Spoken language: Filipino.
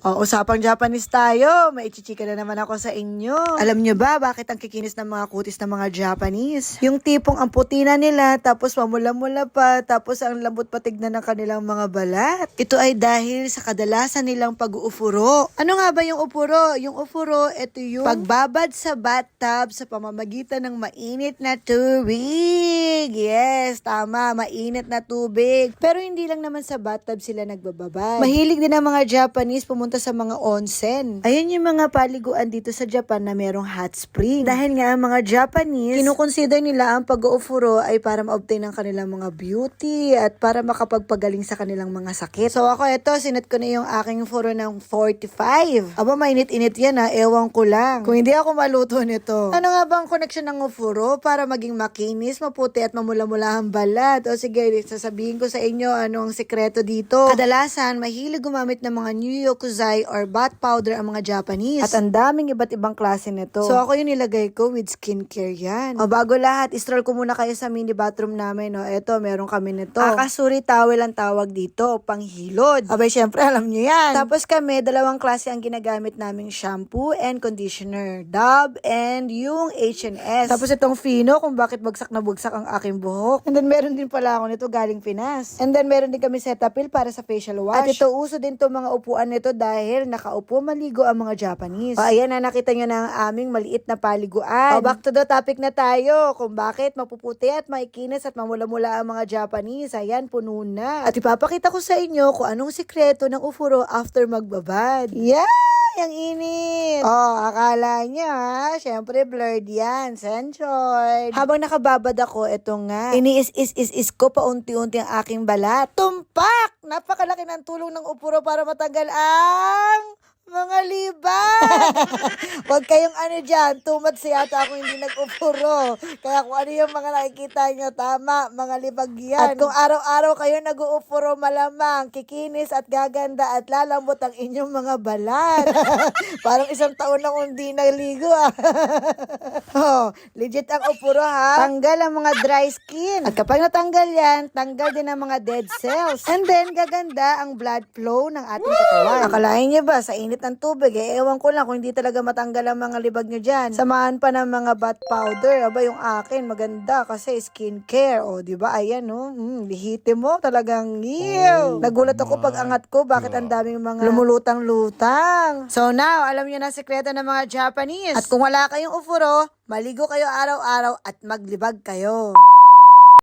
O, usapang Japanese tayo. May ichichika na naman ako sa inyo. Alam nyo ba bakit ang kikinis ng mga kutis ng mga Japanese? Yung tipong ang puti na nila, tapos mamula-mula pa, tapos ang lambot patignan ng kanilang mga balat. Ito ay dahil sa kadalasan nilang pag-uufuro. Ano nga ba yung ufuro? Yung ufuro, ito yung pagbabad sa bathtub sa pamamagitan ng mainit na tubig. Yes, tama, mainit na tubig. Pero hindi lang naman sa bathtub sila nagbababad. Mahilig din ang mga Japanese pumunta sa mga onsen. Ayun yung mga paliguan dito sa Japan na merong hot spring. Dahil nga ang mga Japanese, kinukonsider nila ang pag-uufuro ay para ma-obtain ang kanilang mga beauty at para makapagpagaling sa kanilang mga sakit. So ako ito, sinat ko na yung aking furo ng 45. Aba, mainit-init yan ha, ewan ko lang. Kung hindi ako maluto nito. Ano nga ba ang connection ng ufuro para maging makinis, maputi at mamula-mula ang balat? O sige, sasabihin ko sa inyo ano ang sekreto dito. Kadalasan, mahilig gumamit ng mga Nyokuzai or bath powder ang mga Japanese. At ang daming iba't ibang klase nito. So ako yung nilagay ko with skincare yan. O bago lahat, istroll ko muna kayo sa mini bathroom namin. O eto, meron kami nito. Akasuri towel ang tawag dito, panghilod. Abay, syempre alam nyo yan. Tapos kami, dalawang klase ang ginagamit naming shampoo and conditioner. Dove and yung H&S. Tapos itong Fino, kung bakit bagsak na bagsak ang aking buhok. And then meron din pala ako nito galing Pinas. And then meron din kami Cetaphil para sa facial wash. At ito, uso din to mga upuan nito dahil nakaupo maligo ang mga Japanese. O ayan na, nakita nyo na ang aming maliit na paliguan. O back to the topic na tayo kung bakit mapuputi at maikinis at mamula-mula ang mga Japanese. Ayan, puno na. At ipapakita ko sa inyo kung anong sikreto ng ufuro after magbabad. Yeah! Ang init! Oh, akala niya ha? Syempre blurred yan. Censored. Habang nakababad ako, ito nga. Iniis-is ko paunti-unti ang aking balat. Tumpak! Napakalaki ng tulong ng ufuro para matanggal ang mga libag. Huwag kayong ano dyan, too much yata ako hindi nag-ufuro. Kaya kung ano yung mga nakikita nyo, tama, mga libag yan. At kung araw-araw kayo nag-uufuro, malamang, kikinis at gaganda at lalambot ang inyong mga balat. Parang isang taon na kung hindi naligo oh, legit ang ufuro ha. Tanggal ang mga dry skin. At kapag natanggal yan, tanggal din ang mga dead cells. And then, gaganda ang blood flow ng ating katawan. Akalain nyo ba, sa init ng tubig, ewan ko lang kung hindi talaga matanggal ang mga libag nyo dyan. Samahan pa ng mga bath powder. Aba, yung akin, maganda kasi skincare. O, diba? Ayan, no? Lihiti mo. Talagang, ew. Nagulat ako pag angat ko. Bakit ang daming mga lumulutang-lutang? So now, alam nyo na sekreto ng mga Japanese. At kung wala kayong ufuro, maligo kayo araw-araw at maglibag kayo.